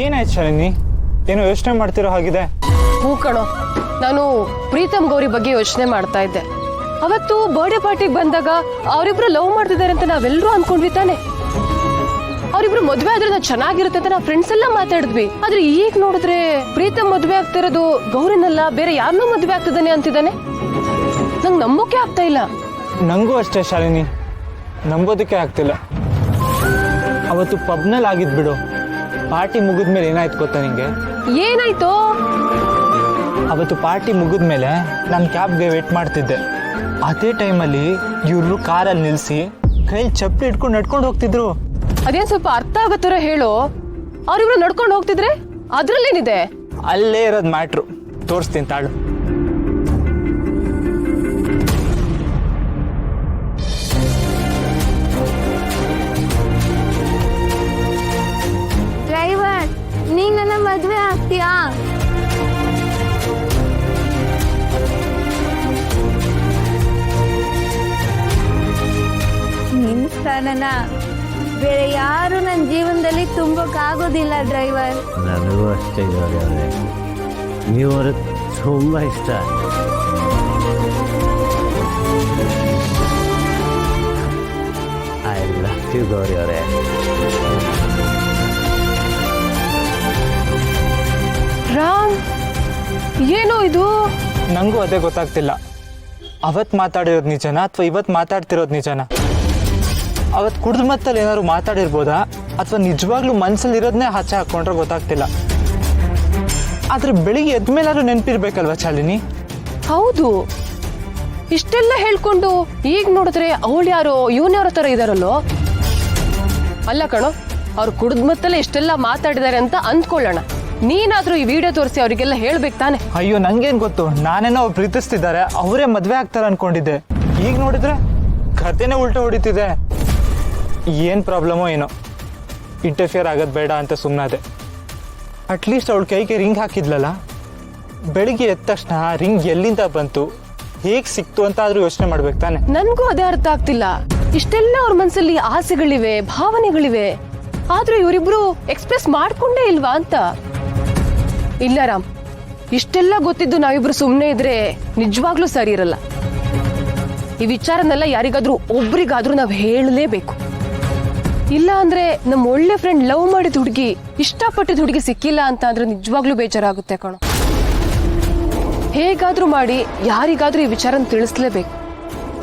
ಏನಾಯ್ತು ಶಾಲಿನಿ? ಏನೋ ಯೋಚನೆ ಮಾಡ್ತಿರೋ ಹಾಗಿದೆ. ಹೂ ಕಣೋ, ನಾನು ಪ್ರೀತಮ್ ಗೌರಿ ಬಗ್ಗೆ ಯೋಚನೆ ಮಾಡ್ತಾ ಇದ್ದೆ. ಅವತ್ತು ಬರ್ಡೇ ಪಾರ್ಟಿಗೆ ಬಂದಾಗ ಅವರಿಬ್ರು ಲವ್ ಮಾಡ್ತಿದ್ದಾರೆ ಅಂತ ನಾವೆಲ್ಲರೂ ಅನ್ಕೊಂಡ್ವಿ ತಾನೆ. ಅವರಿಬ್ರು ಮದ್ವೆ ಆದ್ರೆ ನಾವು ಚೆನ್ನಾಗಿರುತ್ತೆ ಅಂತ ನಾವು ಫ್ರೆಂಡ್ಸ್ ಎಲ್ಲ ಮಾತಾಡಿದ್ವಿ. ಆದ್ರೆ ಈಗ ನೋಡಿದ್ರೆ ಪ್ರೀತಮ್ ಮದ್ವೆ ಆಗ್ತಿರೋದು ಗೌರಿನಲ್ಲ, ಬೇರೆ ಯಾರನ್ನೂ ಮದ್ವೆ ಆಗ್ತಿದ್ದಾನೆ ಅಂತಿದ್ದಾನೆ. ನಂಗೆ ನಂಬೋಕೆ ಆಗ್ತಾ ಇಲ್ಲ. ನಂಗೂ ಅಷ್ಟೇ ಶಾಲಿನಿ, ನಂಬೋದಕ್ಕೆ ಆಗ್ತಿಲ್ಲ. ಅವತ್ತು ಪಬ್ನಲ್ಲಿ ಆಗಿದ್ ಬಿಡು. ಪಾರ್ಟಿ ಮುಗಿದ್ಮೇಲೆ ಏನಾಯ್ತು ಗೊತ್ತಾ ನಿಂಗೆ? ಏನಾಯ್ತು? ಅವತ್ತು ಪಾರ್ಟಿ ಮುಗಿದ್ಮೇಲೆ ನಾನು ಕ್ಯಾಬ್ಗೆ ವೇಟ್ ಮಾಡ್ತಿದ್ದೆ. ಅದೇ ಟೈಮಲ್ಲಿ ಇವ್ರು ಕಾರಲ್ಲಿ ನಿಲ್ಲಿಸಿ ಕೈಲಿ ಚಪ್ಪಲಿ ಇಟ್ಕೊಂಡು ನಡ್ಕೊಂಡು ಹೋಗ್ತಿದ್ರು. ಅದೇನ್ ಸ್ವಲ್ಪ ಅರ್ಥ ಆಗತ್ತರ ಹೇಳು. ಅವ್ರಿಬ್ರು ನಡ್ಕೊಂಡು ಹೋಗ್ತಿದ್ರೆ ಅದ್ರಲ್ಲೇನಿದೆ? ಅಲ್ಲೇ ಇರೋದು ಮ್ಯಾಟ್ರು, ತೋರಿಸ್ತೀನಿ ತಾಳು. ಡ್ರೈವರ್, ನೀನ್ ನನ್ನ ಮದ್ವೆ ಆಗ್ತೀಯಾ? ನಿನ್ ಸ್ಥಾನನ ಬೇರೆ ಯಾರು ನನ್ನ ಜೀವನದಲ್ಲಿ ತುಂಬೋಕ್ಕಾಗೋದಿಲ್ಲ ಡ್ರೈವರ್. ನನಗೂ ಅಷ್ಟೇ ಗೌರಿ ಅವರೇ, ನೀವು ಅವ್ರಿಗೆ ತುಂಬ ಇಷ್ಟ. ಐ ಲವ್ ಯು ಗೌರಿ ಅವರೇ. ರಾಮ್, ಏನೋ ಇದು? ನಂಗೂ ಅದೇ ಗೊತ್ತಾಗ್ತಿಲ್ಲ. ಅವತ್ತು ಮಾತಾಡಿರೋದು ನಿಜನಾ ಅಥವಾ ಇವತ್ತು ಮಾತಾಡ್ತಿರೋದು ನಿಜನಾ? ಅವತ್ತು ಕುಡ್ದು ಮತ್ತಲ್ಲಿ ಏನಾದ್ರು ಮಾತಾಡಿರ್ಬೋದಾ ಅಥವಾ ನಿಜವಾಗ್ಲೂ ಮನ್ಸಲ್ಲಿ ಇರೋದನ್ನೇ ಹಚ್ಚ ಹಾಕೊಂಡ್ರೆ ಗೊತ್ತಾಗ್ತಿಲ್ಲ. ಆದ್ರೆ ಬೆಳಿಗ್ಗೆ ಎದ್ಮೇಲಾದ್ರೂ ನೆನಪಿರ್ಬೇಕಲ್ವಾ ಶಾಲಿನಿ? ಹೌದು, ಇಷ್ಟೆಲ್ಲ ಹೇಳ್ಕೊಂಡು ಈಗ ನೋಡಿದ್ರೆ ಅವಳು ಯಾರೋ ಇವನ್ಯಾರೋ ತರ ಇದಾರಲ್ಲೋ. ಅಲ್ಲ ಕಣೋ, ಅವ್ರು ಕುಡ್ದ್ ಮತ್ತಲ್ಲೇ ಇಷ್ಟೆಲ್ಲ ಮಾತಾಡಿದಾರೆ ಅಂತ ಅಂದ್ಕೊಳ್ಳೋಣ. ನೀನಾದ್ರೂ ಈ ವಿಡಿಯೋ ತೋರಿಸಿ ಅವರಿಗೆಲ್ಲ ಹೇಳ್ಬೇಕು ತಾನೆ. ಅಯ್ಯೋ, ನಂಗೇನ್ ಗೊತ್ತು, ನಾನೇನೋ ಅವ್ರು ಪ್ರೀತಿಸ್ತಿದ್ದಾರೆ, ಅವರೇ ಮದ್ವೆ ಆಗ್ತಾರ ಅನ್ಕೊಂಡಿದ್ದೆ. ಈಗ ನೋಡಿದ್ರೆ ಕಥೆನೇ ಉಲ್ಟಾ ಹೊಡಿತಿದೆ. ಏನ್ ಪ್ರಾಬ್ಲಮೋ ಏನೋ, ಇಂಟರ್ಫಿಯರ್ ಆಗೋದು ಬೇಡ ಅಂತ ಸುಮ್ಮನಾದೆ. ಅಟ್ಲೀಸ್ಟ್ ಅವಳ ಕೈಗೆ ರಿಂಗ್ ಹಾಕಿದ್ಲಲ್ಲ, ಬೆಳಿಗ್ಗೆ ಎದ್ದ ತಕ್ಷಣ ರಿಂಗ್ ಎಲ್ಲಿಂದ ಬಂತು, ಹೇಗ್ ಸಿಕ್ತು ಅಂತ ಆದ್ರೂ ಯೋಚನೆ ಮಾಡ್ಬೇಕು ತಾನೆ. ನನ್ಗೂ ಅದೇ ಅರ್ಥ ಆಗ್ತಿಲ್ಲ. ಇಷ್ಟೆಲ್ಲ ಅವ್ರ ಮನ್ಸಲ್ಲಿ ಆಸೆಗಳಿವೆ, ಭಾವನೆಗಳಿವೆ, ಆದ್ರೂ ಇವರಿಬ್ರು ಎಕ್ಸ್ಪ್ರೆಸ್ ಮಾಡ್ಕೊಂಡೇ ಇಲ್ವಾ ಅಂತ. ಇಲ್ಲ ರಾಮ್, ಇಷ್ಟೆಲ್ಲ ಗೊತ್ತಿದ್ದು ನಾವಿಬ್ರು ಸುಮ್ಮನೆ ಇದ್ರೆ ನಿಜವಾಗ್ಲೂ ಸರಿ ಇರಲ್ಲ. ಈ ವಿಚಾರನೆಲ್ಲ ಯಾರಿಗಾದ್ರೂ ಒಬ್ರಿಗಾದ್ರೂ ನಾವ್ ಹೇಳಲೇಬೇಕು. ಇಲ್ಲ ಅಂದ್ರೆ ನಮ್ಮ ಒಳ್ಳೆ ಫ್ರೆಂಡ್ ಲವ್ ಮಾಡಿದ ಹುಡುಗಿ, ಇಷ್ಟಪಟ್ಟಿದ ಹುಡುಗಿ ಸಿಕ್ಕಿಲ್ಲ ಅಂತ ಅಂದ್ರೆ ನಿಜವಾಗ್ಲೂ ಬೇಜಾರಾಗುತ್ತೆ ಕಣೋ. ಹೇಗಾದ್ರೂ ಮಾಡಿ ಯಾರಿಗಾದ್ರೂ ಈ ವಿಚಾರನ ತಿಳಿಸ್ಲೇಬೇಕು.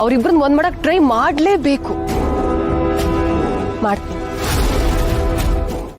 ಅವ್ರಿಬ್ರನ್ನ ಒಂದ್ ಮಾಡಕ್ ಟ್ರೈ ಮಾಡ್ಲೇಬೇಕು. ಮಾಡ್ತೀನಿ.